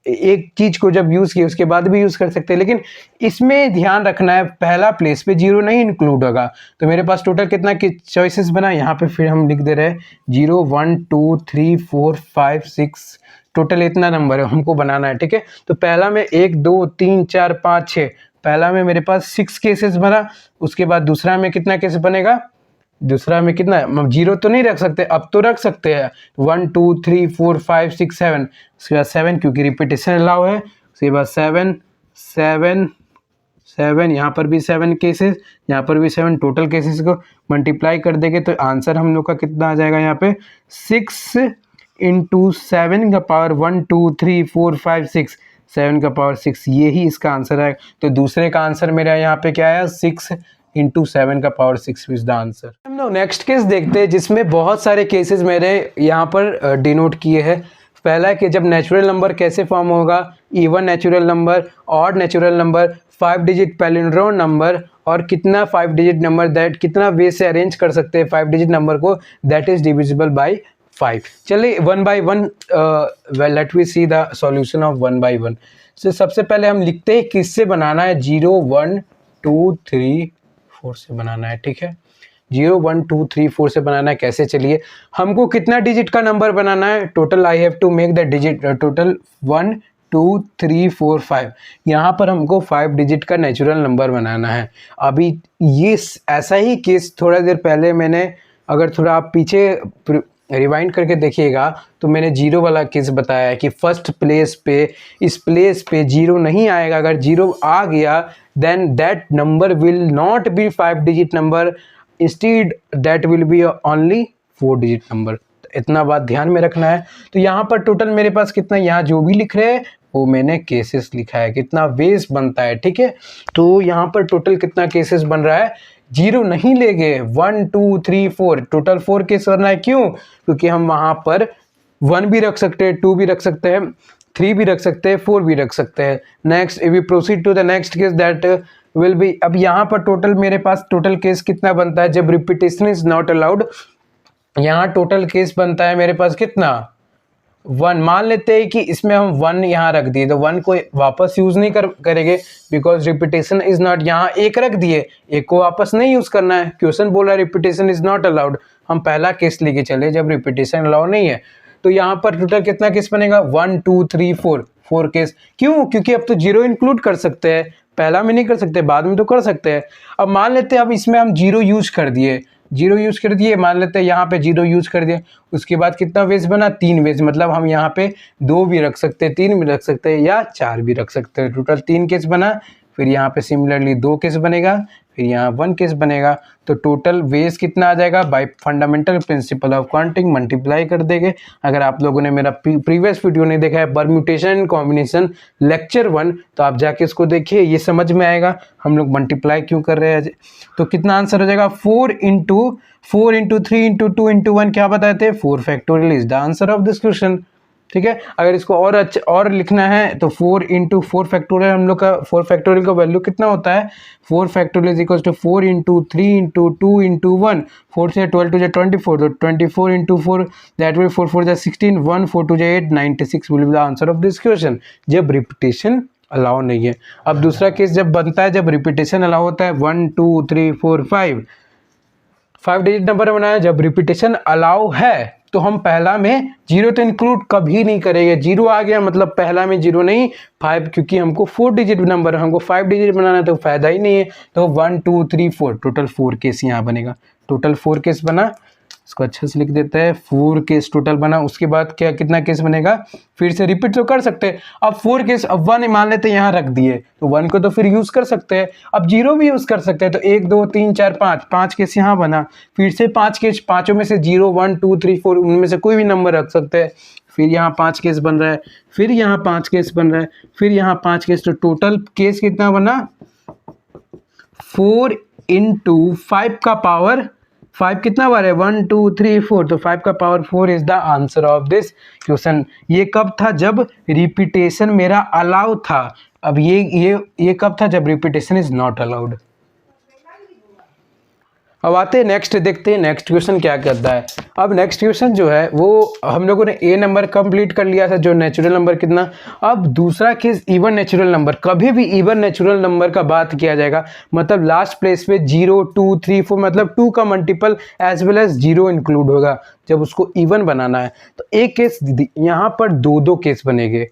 एक चीज को जब यूज किए उसके बाद भी यूज कर सकते हैं, लेकिन इसमें ध्यान रखना है पहला प्लेस पे 0 नहीं इंक्लूड होगा। तो मेरे पास टोटल कितना चॉइसेस बना, यहाँ पे फिर हम लिख दे रहे हैं 0 1 2 3 4 5 6, टोटल इतना नंबर है हमको बनाना है, ठीक है। तो पहला में 1 2 3 4 5 6, पहला में मेरे पास 6 केसेस बना। उसके बाद दूसरा में कितना केस बनेगा, दूसरा में कितना है, 0 तो नहीं रख सकते, अब तो रख सकते हैं 1 2 3 4 5 6 7, उसके बाद 7 क्योंकि रिपीटेशन अलाउ है, उसके बाद 7 7 7, यहाँ पर भी 7 केसेस, यहाँ पर भी 7, टोटल केसेस को मल्टीप्लाई कर देंगे तो आंसर हम लोग का कितना आ जाएगा, यहाँ पे 6 × 7 का पावर 1 2 3 4 5 6, 7 का पावर 6, ये ही इसका आंसर है। तो दूसरे का आंसर मेरा यहाँ पे क्या आया, 6 × 7 का पावर 6 इज द आंसर। हम लोग नेक्स्ट केस देखते हैं जिसमें बहुत सारे केसेस मेरे यहाँ पर डिनोट किए हैं। पहला है कि जब नेचुरल नंबर कैसे फॉर्म होगा, even natural number, odd natural number, 5 digit palindrome number, और कितना 5 डिजिट नंबर दैट कितना वे से अरेंज कर सकते हैं 5 डिजिट नंबर को, दैट इज डिविजिबल बाय 5। चलिए 1 by 1 let we see the solution of 1 by 1। तो सबसे पहले हम लिखते हैं किससे बनाना है, 0 1 2 3 4 से बनाना है, ठीक है। 0 1 2 3 4 से बनाना है। कैसे, चलिए हमको कितना डिजिट का नंबर बनाना है, total I have to make the digit total 1 2 3 4 5, यहाँ पर हमको 5 डिजिट का नेचुरल नंबर बनाना है। अभी ये ऐसा ही केस थोड़ा देर पहले मैंने, अगर थोड़ा आप पीछे रिवाइंड करके देखिएगा तो मैंने जीरो वाला केस बताया है कि फर्स्ट प्लेस पे इस प्लेस पे जीरो नहीं आएगा। अगर जीरो आ गया then that number will not be 5 digit number, instead that will be only 4 digit number. इतना बात ध्यान में रखना है। तो यहाँ पर टोटल मेरे पास कितना, यहाँ जो भी लिख रहे हैं वो मैंने केसेस लिखा है, कितना वेज बनता है, ठीक है। तो यहाँ पर टोटल कितना केसेस बन रहा है, जीरो नहीं लेंगे, 1 2 3 4 टोटल 4 केस करना है। क्यों? क्योंकि हम वहाँ पर 1 भी रख सकते हैं, 2 भी रख सकते हैं, 3 भी रख सकते हैं, 4 भी रख सकते हैं। Next we proceed to the next case that will be, अब यहाँ पर टोटल मेरे पास टोटल केस कितना बनता है जब रिपीटेशन इज नॉट अलाउड। यहाँ टोटल केस बनता है मेरे पास कितना, 1। मान लेते हैं कि इसमें हम 1 यहाँ रख दिए तो 1 को वापस यूज नहीं करेंगे बिकॉज रिपीटेशन इज नॉट, यहाँ 1 रख दिए, 1 को वापस नहीं यूज करना है। क्वेश्चन बोला रिपीटेशन इज नॉट अलाउड, हम पहला केस लेके चले जब रिपीटेशन अलाउ नहीं है। तो यहाँ पर टोटल कितना केस बनेगा, 1 2 3 4 केस। क्यों? क्योंकि अब तो जीरो इंक्लूड कर सकते हैं, पहला में नहीं कर सकते, बाद में तो कर सकते हैं। अब मान लेते हैं अब इसमें हम जीरो यूज कर दिए, जीरो यूज कर दिए, मान लेते हैं यहाँ पे जीरो यूज कर दिए, उसके बाद कितना वेज बना, 3 वेज। मतलब हम यहाँ पे 2 भी रख सकते हैं, 3 भी रख सकते हैं या 4 भी रख सकते हैं। टोटल 3 केस बना, फिर यहाँ पे सिमिलरली 2 केस बनेगा, फिर यहाँ 1 केस बनेगा। तो टोटल वेज कितना आ जाएगा, bye fundamental principle of counting multiply कर देंगे। अगर आप लोगों ने मेरा प्रीवियस वीडियो नहीं देखा है परम्यूटेशन एंड कॉम्बिनेशन लेक्चर 1, तो आप जाके इसको देखिए, ये समझ में आएगा हम लोग मल्टीप्लाई क्यों कर रहे हैं। तो कितना आंसर हो जाएगा, 4 इंटू 3 इंटू 2 इंटू 1 क्या बताए थे, 4 factorial is the answer of this question. ठीक है, अगर इसको और अच्छा और लिखना है तो 4 इंटू 4 फैक्टोरियल, हम लोग का 4 फैक्टोरियल का वैल्यू कितना होता है, 4 factorial is equal to 4 into 3 into 2 into 1, 4 से 12 टू 24, तो 24 into 4 that will 4 4 16, 1 4 2 8 96 will be the answer of this question जब रिपीटेशन अलाउ नहीं है। अब दूसरा केस जब बनता है जब रिपीटेशन अलाउ होता है, 1 2 3 4 5 डिजिट नंबर बनाया, जब रिपीटेशन अलाउ है तो हम पहला में जीरो तो इंक्लूड कभी नहीं करेंगे। जीरो आ गया मतलब पहला में जीरो नहीं, 5, क्योंकि हमको 4 डिजिट नंबर, हमको 5 डिजिट बनाना है तो फायदा ही नहीं है। तो 1 2 3 4 टोटल 4 केस यहाँ बनेगा, टोटल 4 केस बना, इसको अच्छे से लिख देते हैं, 4 केस टोटल बना। उसके बाद क्या कितना केस बनेगा, फिर से रिपीट तो कर सकते हैं। अब 4 केस, अब 1 मान लेते हैं यहाँ रख दिए तो 1 को तो फिर यूज़ कर सकते हैं, अब जीरो भी यूज़ कर सकते हैं। तो 1 2 3 4 5 केस यहाँ बना, फिर से 5 केस, पाँचों में से 0 1 2 3 4 उनमें से कोई भी नंबर रख सकते हैं। फिर यहाँ 5 केस बन रहा है, फिर यहाँ 5 केस बन रहा है, फिर यहाँ 5 केस, तो टोटल केस कितना बना, 4 इंटू 5 का पावर 5 कितना बार है, 1 2 3 4, तो 5 का power 4 is the answer of this question. ये कब था, जब रिपीटेशन मेरा अलाउ था। अब ये कब था, जब रिपीटेशन इज नॉट अलाउड। अब आते हैं नेक्स्ट, देखते हैं नेक्स्ट क्वेश्चन क्या कहता है। अब नेक्स्ट क्वेश्चन जो है वो हम लोगों ने ए नंबर कंप्लीट कर लिया था, जो नेचुरल नंबर कितना। अब दूसरा केस इवन नेचुरल नंबर, कभी भी इवन नेचुरल नंबर का बात किया जाएगा मतलब लास्ट प्लेस पे 0 2 3 4 मतलब 2 का multiple as well as 0 include होगा जब उसको इवन बनाना है। तो एक केस, यहाँ पर दो केस बनेंगे।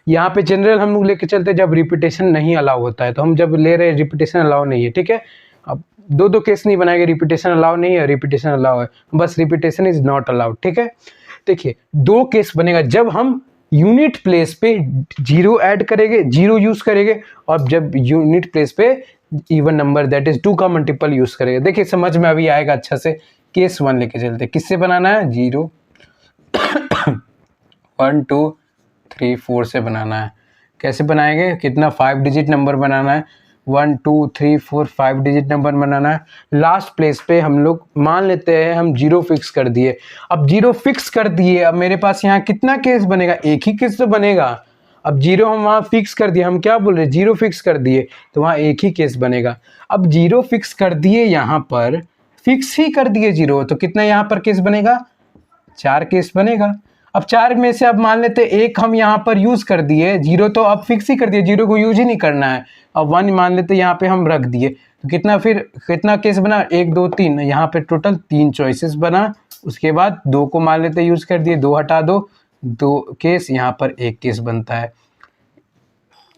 यहाँ पे जनरल हम लोग लेके चलते जब रिपीटेशन नहीं अलाउ होता है, तो हम जब ले रहे हैं रिपीटेशन अलाउ नहीं है, ठीक है। अब दो केस नहीं बनाएंगे, रिपीटेशन अलाउ नहीं है, रिपीटेशन अलाउ है, बस रिपीटेशन इज नॉट अलाउड, ठीक है। देखिए 2 केस बनेगा जब हम यूनिट प्लेस पे 0 ऐड करेंगे, 0 यूज करेंगे, और जब यूनिट प्लेस पे इवन नंबर दैट इज 2 का मल्टीपल यूज करेंगे। देखिए समझ में अभी आएगा अच्छा से। केस 1 लेके चलते, किससे बनाना है, 0 1 2 3 4 से बनाना है। कैसे बनाएंगे, कितना 5 डिजिट नंबर बनाना है, 1 2 3 4 5 डिजिट नंबर बनाना है। लास्ट प्लेस पे हम लोग मान लेते हैं हम 0 फिक्स कर दिए। अब 0 फिक्स कर दिए, अब मेरे पास यहाँ कितना केस बनेगा, एक ही केस तो बनेगा। अब 0 हम वहाँ फिक्स कर दिए, हम क्या बोल रहे हैं, 0 फिक्स कर दिए तो वहाँ एक ही केस बनेगा। अब 0 फिक्स कर दिए, यहाँ पर फिक्स ही कर दिए 0, तो कितना यहाँ पर केस बनेगा, 4 केस बनेगा। अब 4 में से अब मान लेते एक हम यहाँ पर यूज कर दिए, 0 तो अब फिक्स ही कर दिए, 0 को यूज ही नहीं करना है। अब 1 मान लेते यहाँ पे हम रख दिए, तो कितना फिर कितना केस बना, 1 2 3, यहाँ पे टोटल 3 चॉइसेस बना। उसके बाद 2 को मान लेते यूज कर दिए, 2 हटा दो, 2 केस, यहाँ पर 1 केस बनता है।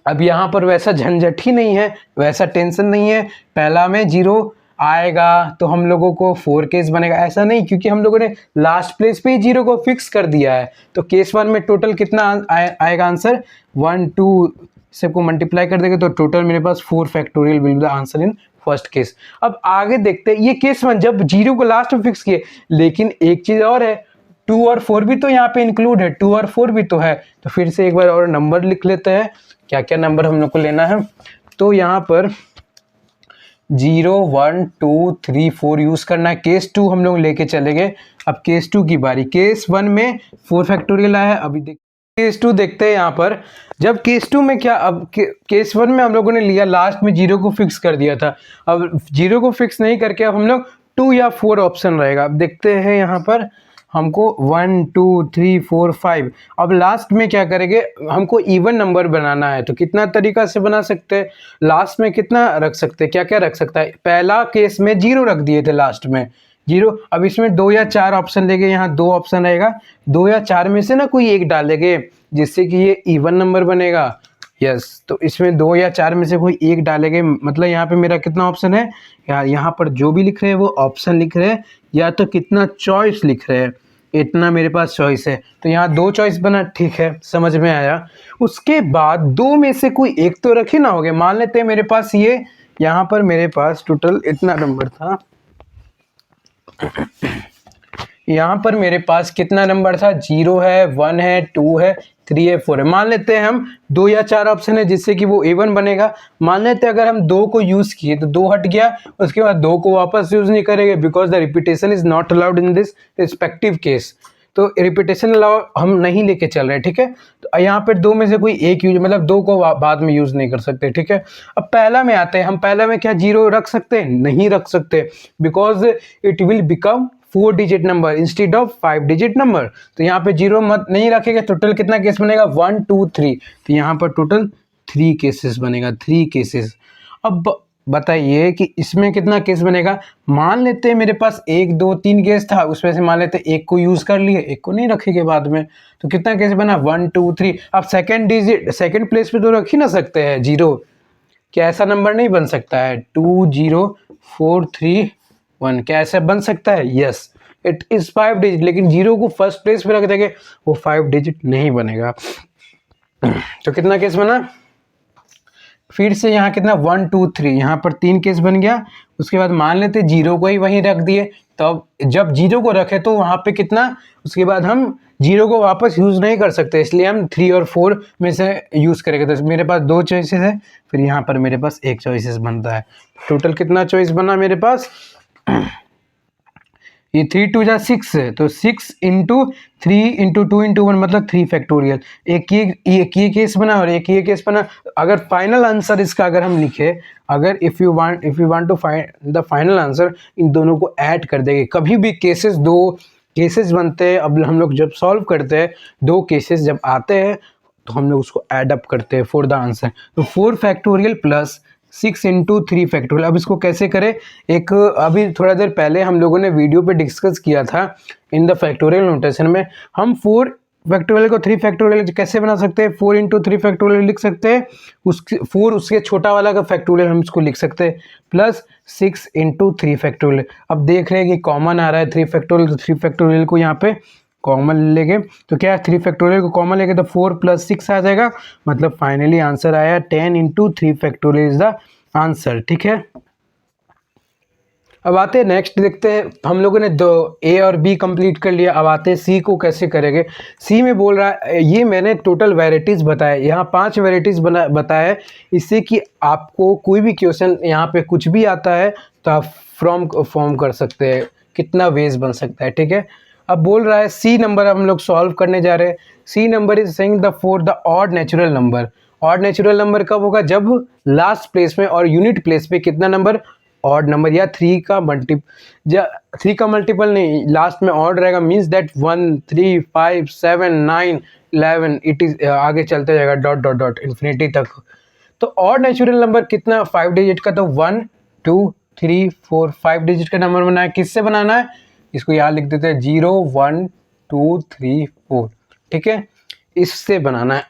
अब यहाँ पर वैसा झंझट ही नहीं है, वैसा टेंशन नहीं है, पहला में 0 आएगा तो हम लोगों को 4 केस बनेगा, ऐसा नहीं, क्योंकि हम लोगों ने लास्ट प्लेस पे ही 0 को फिक्स कर दिया है। तो केस 1 में टोटल कितना आएगा आंसर, 1 2 सबको मल्टीप्लाई कर देंगे तो टोटल मेरे पास 4 factorial will be the answer in first case. अब आगे देखते हैं, ये केस 1 जब 0 को लास्ट में फिक्स किए, लेकिन एक चीज और है, 2 और 4 भी तो यहाँ पे इंक्लूड है, 2 और 4 भी तो है। तो फिर से एक बार और नंबर लिख लेते हैं, क्या क्या नंबर हम लोग को लेना है। तो यहाँ पर 0 1 2 3 4 यूज करना है। केस 2 हम लोग लेके चले गए। अब केस 2 की बारी, केस 1 में 4 फैक्टोरियल आया, अभी देख केस 2 देखते हैं। यहाँ पर जब केस 2 में क्या, अब केस 1 में हम लोगों ने लिया लास्ट में 0 को फिक्स कर दिया था, अब 0 को फिक्स नहीं करके अब हम लोग 2 या 4 ऑप्शन रहेगा। अब देखते हैं यहाँ पर हमको 1 2 3 4 5, अब लास्ट में क्या करेंगे, हमको इवन नंबर बनाना है। तो कितना तरीका से बना सकते हैं, लास्ट में कितना रख सकते हैं, क्या क्या रख सकता है। पहला केस में 0 रख दिए थे लास्ट में 0, अब इसमें 2 या 4 ऑप्शन लेंगे, यहाँ 2 ऑप्शन रहेगा, 2 या 4 में से ना कोई एक डालेंगे जिससे कि ये इवन नंबर बनेगा। यस, तो इसमें 2 या 4 में से कोई एक डालेंगे, मतलब यहाँ पे मेरा कितना ऑप्शन है, यहाँ पर जो भी लिख रहे हैं वो ऑप्शन लिख रहे हैं या तो कितना चॉइस लिख रहे हैं, इतना मेरे पास चॉइस है। तो यहाँ 2 चॉइस बना, ठीक है, समझ में आया। उसके बाद 2 में से कोई एक तो रखे ना होगे, मान लेते हैं मेरे पास ये, यहाँ पर मेरे पास टोटल इतना नंबर था, यहाँ पर मेरे पास कितना नंबर था, 0 है, 1 है, 2 है, 3 है, 4 है। मान लेते हैं हम 2 या 4 ऑप्शन है जिससे कि वो इवन बनेगा। मान लेते हैं अगर हम 2 को यूज किए तो 2 हट गया, उसके बाद 2 को वापस यूज नहीं करेंगे because the repetition is not allowed in this respective case. तो रिपीटेशन अलाउ हम नहीं लेके चल रहे, ठीक है। तो यहाँ पर 2 में से कोई एक यूज, मतलब 2 को बाद में यूज नहीं कर सकते, ठीक है। अब पहला में आते हैं, हम पहला में क्या 0 रख सकते हैं, नहीं रख सकते, because it will become 4 digit number instead of 5 digit number. तो यहाँ पे 0 मत नहीं रखेगा, टोटल कितना केस बनेगा, 1 2 3, तो यहाँ पर टोटल 3 केसेस बनेगा, 3 केसेस। अब बताइए कि इसमें कितना केस बनेगा। मान लेते हैं मेरे पास 1 2 3 केस था, उसमें से मान लेते हैं एक को यूज कर लिए, एक को नहीं रखेंगे बाद में, तो कितना केस बना, 1 2 3। अब सेकेंड डिजिट सेकेंड प्लेस पे तो रख ही ना सकते हैं 0, क्या ऐसा नंबर नहीं बन सकता है, 2 0 4 3 1, क्या ऐसा बन सकता है, यस इट इज 5 डिजिट। लेकिन 0 को फर्स्ट प्लेस पे रख देंगे, वो 5 डिजिट नहीं बनेगा। तो कितना केस बना, फिर से यहाँ कितना 1 2 3, यहाँ पर 3 केस बन गया। उसके बाद मान लेते 0 को ही वहीं रख दिए, तब जब 0 को रखे तो वहाँ पे कितना, उसके बाद हम 0 को वापस यूज़ नहीं कर सकते, इसलिए हम 3 और 4 में से यूज़ करेंगे। तो मेरे पास 2 चॉइसेस है, फिर यहाँ पर मेरे पास 1 चॉइसेस बनता है। टोटल कितना चॉइस बना मेरे पास, ये 3 2 जा 6 है, तो 6 इंटू 3 इंटू 2 इंटू 1 मतलब 3 फैक्टोरियल। एक ये केस बना और एक ये केस बना। अगर फाइनल आंसर इसका अगर हम लिखे, अगर if you want to find the final answer, इन दोनों को ऐड कर देंगे। कभी भी केसेस 2 केसेस बनते हैं, अब हम लोग जब सॉल्व करते हैं 2 केसेस जब आते हैं तो हम लोग उसको ऐड अप करते हैं फॉर द आंसर। तो 4 फैक्टोरियल प्लस 6 इंटू 3 फैक्टोरियल। अब इसको कैसे करें, एक अभी थोड़ा देर पहले हम लोगों ने वीडियो पे डिस्कस किया था इन द फैक्टोरियल नोटेशन में। हम 4 फैक्टोरियल को 3 फैक्टोरियल कैसे बना सकते हैं, 4 इंटू 3 फैक्टोरियल लिख सकते हैं, 4 उसके छोटा वाला का फैक्टोरियल हम इसको लिख सकते हैं, प्लस 6 इंटू 3 फैक्टोरियल। अब देख रहे हैं कि कॉमन आ रहा है 3 फैक्टोरियल, तो 3 फैक्टोरियल को यहाँ पे कॉमन लेंगे, तो क्या 3 फैक्टोरियल को कॉमन लेंगे तो 4 प्लस 6 आ जाएगा, मतलब फाइनली आंसर आया 10 into 3 factorial is the answer, ठीक है। अब आते हैं नेक्स्ट, देखते हैं हम लोगों ने 2 ए और बी कंप्लीट कर लिया। अब आते हैं सी को कैसे करेंगे। सी में बोल रहा है, ये मैंने टोटल वेराइटीज़ बताए, यहाँ 5 वेराइटीज़ बताया है, इससे कि आपको कोई भी क्वेश्चन यहाँ पे कुछ भी आता है तो आप फॉर्म कर सकते हैं, कितना वेज बन सकता है, ठीक है। अब बोल रहा है सी नंबर हम लोग सॉल्व करने जा रहे हैं। See number is saying the for the odd natural number. Odd natural number कब होगा, जब लास्ट प्लेस में और यूनिट प्लेस पे कितना नंबर, ऑड नंबर या 3 का मल्टीपल नहीं, लास्ट में ऑड रहेगा, मीन्स दैट 1 3 5 7 9 11 इट इज आगे चलते जाएगा डॉट डॉट डॉट इन्फिनिटी तक। तो ऑड नेचुरल नंबर कितना, 5 डिजिट का, तो 1 2 3 4 5 डिजिट का नंबर बनाना है। किससे बनाना है, इसको यहाँ लिख देते हैं 0 1 2 3 4, ठीक है, इससे बनाना है।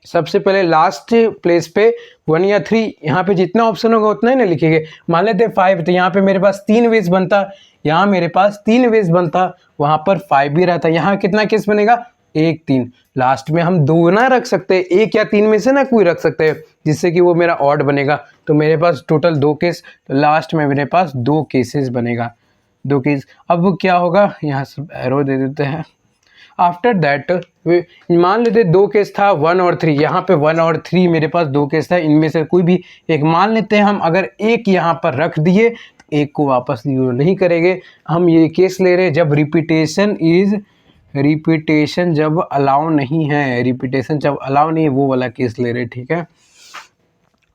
सबसे पहले लास्ट प्लेस पे 1 या 3, यहाँ पे जितना ऑप्शन होगा उतना ही ना लिखेंगे। मान लेते 5, तो यहाँ पे मेरे पास 3 वेज बनता, यहाँ मेरे पास 3 वेज बनता, वहाँ पर 5 भी रहता। यहाँ कितना केस बनेगा? 1 3। लास्ट में हम 2 ना रख सकते, 1 या 3 में से ना कोई रख सकते हैं, जिससे कि वो मेरा ऑड बनेगा। तो मेरे पास टोटल 2 केस, तो लास्ट में मेरे पास 2 केसेस बनेगा, 2 केस। अब क्या होगा, यहाँ से एरो दे देते हैं। आफ्टर दैट मान लेते 2 केस था 1 और 3, यहाँ पे 1 और 3 मेरे पास 2 केस था, इनमें से कोई भी एक मान लेते हैं हम। अगर एक यहाँ पर रख दिए, एक को वापस यूज नहीं करेंगे। हम ये केस ले रहे हैं जब रिपीटेशन जब अलाउ नहीं है, रिपीटेशन जब अलाउ नहीं है, वो वाला केस ले रहे हैं, ठीक है।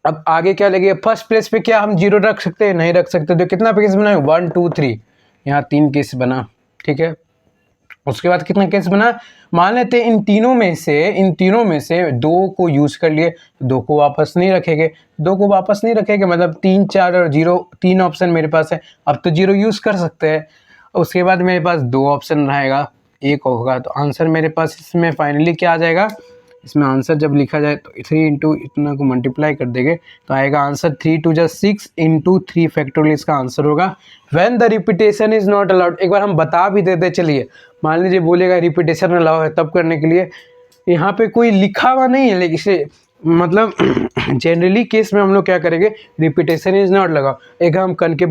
अब आगे क्या लगे, फर्स्ट प्लेस पे क्या हम 0 रख सकते हैं? नहीं रख सकते। तो कितना केस बना? 1 2 3, यहाँ 3 केस बना, ठीक है। उसके बाद कितना केस बना? मान लेते हैं इन तीनों में से 2 को यूज कर लिए, 2 को वापस नहीं रखेंगे। 2 को वापस नहीं रखेंगे मतलब 3 4 और 0, 3 ऑप्शन मेरे पास है। अब तो 0 यूज कर सकते हैं। उसके बाद मेरे पास 2 ऑप्शन रहेगा, 1 होगा। तो आंसर मेरे पास इसमें फाइनली क्या आ जाएगा? इसमें आंसर जब लिखा जाए तो 3 इंटू इतना को मल्टीप्लाई कर देंगे तो आएगा आंसर 3 2 जा 6 इंटू 3 फैक्टोरियल इसका आंसर होगा। When the repetition is not allowed, एक बार हम बता भी देते। चलिए मान लीजिए बोलेगा रिपीटेशन अलाउ है, तब करने के लिए यहाँ पे कोई लिखा हुआ नहीं है, लेकिन इसे मतलब जनरली केस में हम लोग क्या करेंगे, रिपीटेशन इज नॉट लगाओ। एक हम करके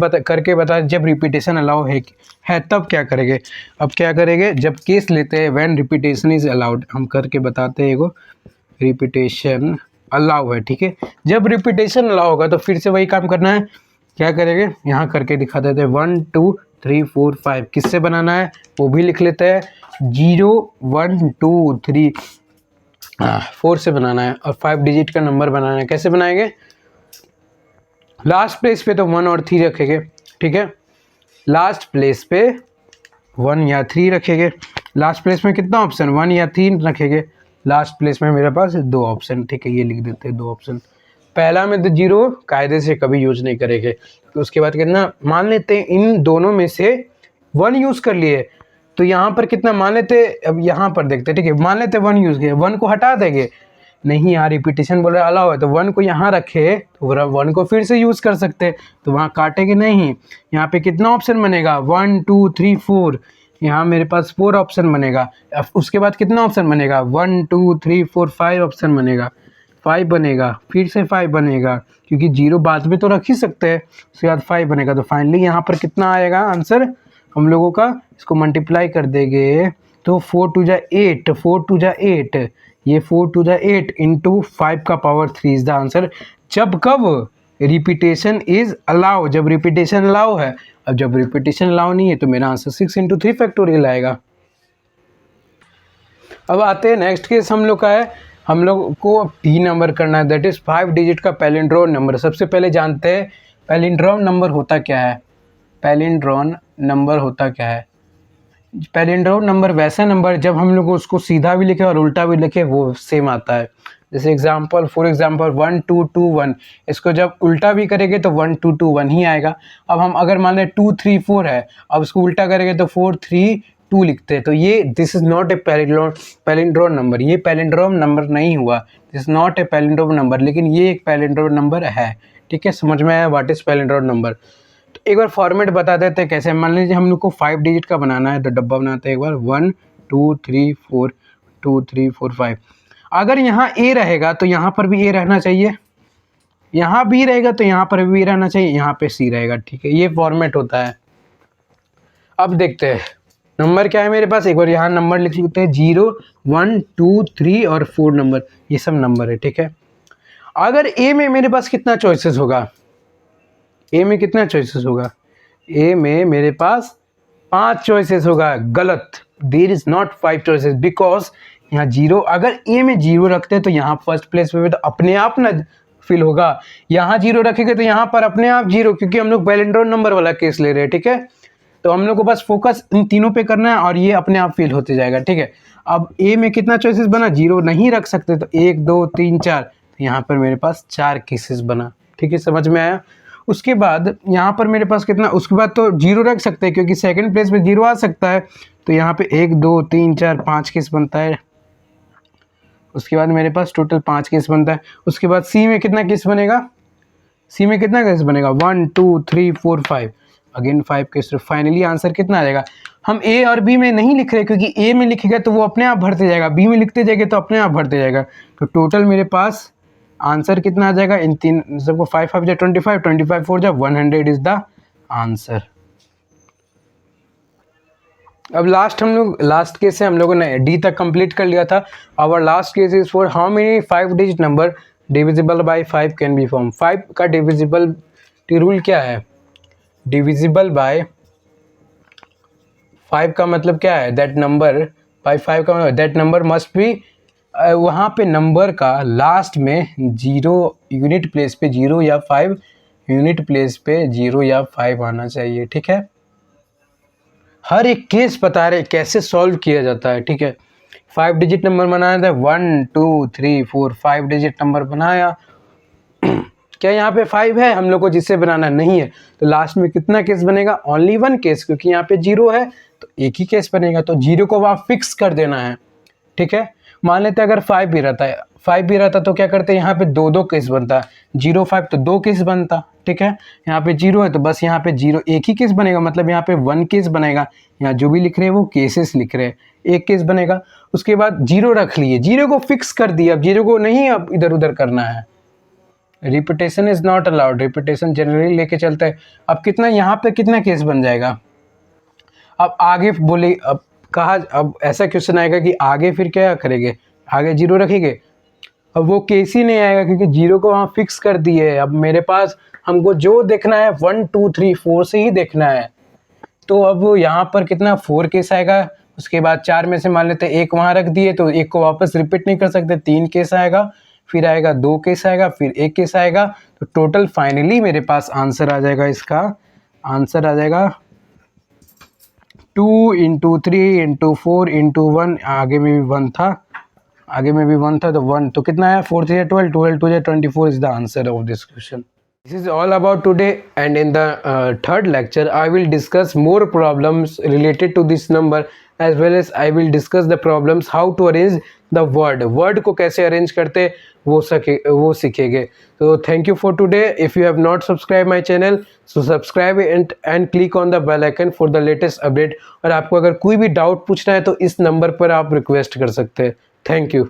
बता जब रिपीटेशन अलाउ है तब क्या करेंगे। अब क्या करेंगे, जब केस लेते हैं व्हेन रिपीटेशन इज अलाउड, हम करके बताते हैं। एगो रिपीटेशन अलाउ है, ठीक है। जब रिपीटेशन अलाउ होगा तो फिर से वही काम करना है। क्या करेंगे, यहाँ करके दिखा देते हैं। 1 2 3 4 5 किससे बनाना है वो भी लिख लेते हैं। 0 1 2 3 4 से बनाना है और 5 डिजिट का नंबर बनाना है। कैसे बनाएंगे, लास्ट प्लेस पे तो 1 और 3 रखेंगे, ठीक है। लास्ट प्लेस पे 1 या 3 रखेंगे। लास्ट प्लेस में कितना ऑप्शन, 1 या 3 रखेंगे। लास्ट प्लेस में मेरे पास 2 ऑप्शन, ठीक है। ये लिख देते हैं 2 ऑप्शन। पहला में तो 0 कायदे से कभी यूज नहीं करेंगे। तो उसके बाद कितना, मान लेते हैं इन दोनों में से 1 यूज कर लिए, तो यहाँ पर कितना मान लेते, अब यहाँ पर देखते, ठीक है। मान लेते 1 यूज किया, 1 को हटा देंगे, नहीं यहाँ रिपीटेशन बोल रहा है अलाउ है, तो 1 को यहाँ रखे तो 1 को फिर से यूज कर सकते हैं, तो वहाँ काटेंगे नहीं। यहाँ पे कितना ऑप्शन बनेगा, 1 2 3 4, यहाँ मेरे पास 4 ऑप्शन बनेगा। उसके बाद कितना ऑप्शन बनेगा, 1 2 3 4 5 ऑप्शन बनेगा, 5 बनेगा, फिर से 5 बनेगा, क्योंकि 0 बाद में तो रख ही सकते हैं। उसके बाद 5 बनेगा। तो फाइनली यहाँ पर कितना आएगा आंसर हम लोगों का, इसको मल्टीप्लाई कर देंगे तो 4 2 जा 8, 4 2 जा 8, ये 4 2 जा 8 इंटू 5 का पावर 3 इज द आंसर। जब कब रिपीटेशन इज अलाउ, जब रिपीटेशन अलाउ है। अब जब रिपीटेशन अलाउ नहीं है तो मेरा आंसर 6 इंटू 3 फैक्टोरियल आएगा। अब आते हैं नेक्स्ट केस हम लोग का है, हम लोग को डी नंबर करना है, दैट इज 5 डिजिट का पैलिंड्रोम नंबर। सबसे पहले जानते हैं पैलिंड्रोम नंबर होता क्या है। पैलिंड्रोम नंबर होता क्या है, पैलिंड्रोम नंबर वैसा नंबर जब हम लोग उसको सीधा भी लिखे और उल्टा भी लिखे वो सेम आता है। जैसे एग्जांपल, फॉर एग्जांपल 1 2 2 1, इसको जब उल्टा भी करेंगे तो 1 2 2 1 ही आएगा। अब हम अगर मान लें 2 3 4 है, अब उसको उल्टा करेंगे तो 4 3 2 लिखते हैं। तो ये this is not a palindrome number, ये पैलिंड्रोम नंबर नहीं हुआ, this is not a palindrome number, लेकिन ये एक पैलिंड्रोम नंबर है, ठीक है। समझ में आया व्हाट इज पैलिंड्रोम नंबर। तो एक बार फॉर्मेट बता देते हैं कैसे। मान लीजिए हम लोग को 5 डिजिट का बनाना है, तो डब्बा बनाते हैं एक बार, 1 2 3 4 2 3 4 5। अगर यहाँ ए रहेगा तो यहाँ पर भी ए रहना चाहिए, यहाँ बी रहेगा तो यहाँ पर भी रहना चाहिए, यहाँ पे सी रहेगा, ठीक है। ये फॉर्मेट होता है। अब देखते हैं नंबर क्या है मेरे पास, एक बार यहाँ नंबर लिख लेते हैं, 0 1 2 3 और 4 नंबर, ये सब नंबर है, ठीक है। अगर ए में मेरे पास कितना चॉइसेस होगा, ए में कितना चॉइसेस होगा, ए में मेरे पास 5 चॉइसेस होगा। गलत, there is not 5 choices, because यहाँ 0, अगर ए में 0 रखते हैं तो यहाँ फर्स्ट प्लेस पे तो अपने आप ना फिल होगा। यहाँ 0 रखेंगे तो यहाँ पर अपने आप 0, क्योंकि हम लोग पैलिंड्रोम नंबर वाला केस ले रहे हैं, ठीक है। तो हम लोग को बस फोकस इन तीनों पे करना है और ये अपने आप फिल होते जाएगा, ठीक है। अब ए में कितना चॉइसेस बना, 0 नहीं रख सकते तो 1 2 3 4, तो यहाँ पर मेरे पास 4 केसेस बना, ठीक है। समझ में आया। उसके बाद यहाँ पर मेरे पास कितना, उसके बाद तो 0 रख सकते हैं क्योंकि सेकंड प्लेस पे 0 आ सकता है, तो यहाँ पे 1 2 3 4 5 केस बनता है। उसके बाद मेरे पास टोटल 5 केस बनता है। उसके बाद सी में कितना केस बनेगा, सी में कितना केस बनेगा 1 2 3 4 5, अगेन 5 केस। फाइनली आंसर कितना आ जाएगा। हम ए और बी में नहीं लिख रहे क्योंकि ए में लिखेगा तो वो अपने आप भरते जाएगा, बी में लिखते जाएंगे तो अपने आप भरते जाएगा। तो टोटल मेरे पास आंसर कितना आ जाएगा, इन तीन सबको 5 5 जा 25, 25 4 जा 100 इज द आंसर। अब लास्ट केस से हम लोगों ने डी तक कंप्लीट कर लिया था। Our last case is for how many 5 digit number divisible by 5 can be form. 5 का डिविजिबिलिटी रूल क्या है, डिविजिबल बाय 5 का मतलब क्या है, दैट नंबर बाय 5 का मतलब दैट नंबर मस्ट बी, वहाँ पे नंबर का लास्ट में 0 यूनिट प्लेस पे 0 या 5 यूनिट प्लेस पे 0 या 5 आना चाहिए। ठीक है, हर एक केस बता रहे कैसे सॉल्व किया जाता है। ठीक है, 5 डिजिट नंबर बनाया था, 1 2 3 4 5 डिजिट नंबर बनाया। क्या यहाँ पे 5 है हम लोग को जिससे बनाना नहीं है, तो लास्ट में कितना केस बनेगा, ओनली 1 केस, क्योंकि यहाँ पे 0 है तो एक ही केस बनेगा। तो 0 को वहाँ फिक्स कर देना है। ठीक है, मान लेते अगर 5 भी रहता तो क्या करते, यहाँ पे 2 केस बनता, 0 5 तो 2 केस बनता। ठीक है, यहाँ पे 0 है तो बस यहाँ पे 0 एक ही केस बनेगा, मतलब यहाँ पे 1 केस बनेगा। यहाँ जो भी लिख रहे हैं वो केसेस लिख रहे हैं, एक केस बनेगा। उसके बाद 0 रख लिए, 0 को फिक्स कर दिया, अब 0 को नहीं अब इधर उधर करना है। Repetition is not allowed, repetition generally लेके चलता है। अब कितना यहाँ पे कितना केस बन जाएगा, अब आगे बोले, अब कहा, अब ऐसा क्वेश्चन आएगा कि आगे फिर क्या करेंगे, आगे 0 रखेंगे, अब वो केस ही नहीं आएगा क्योंकि 0 को वहाँ फिक्स कर दिए। अब मेरे पास हमको जो देखना है 1 2 3 4 से ही देखना है। तो अब यहाँ पर कितना 4 केस आएगा। उसके बाद 4 में से मान लेते हैं एक वहाँ रख दिए तो एक को वापस रिपीट नहीं कर सकते, 3 केस आएगा, फिर आएगा 2 केस आएगा, फिर 1 केस आएगा। तो टोटल फाइनली मेरे पास आंसर आ जाएगा, इसका आंसर आ जाएगा 2 × 3 × 4 × 1, आगे में भी 1 था, आगे में भी 1 था तो 1, तो कितना है 4 3 12, 12 2 24 is the answer of this question. This is all about today, and in the third lecture I will discuss more problems related to this number, as well as I will discuss the problems how to arrange the word को कैसे arrange करते वो सीखेंगे। So thank you for today. If you have not subscribed my channel, so subscribe and click on the bell icon for the latest update. और आपको अगर कोई भी डाउट पूछना है तो इस नंबर पर आप रिक्वेस्ट कर सकते हैं। Thank you.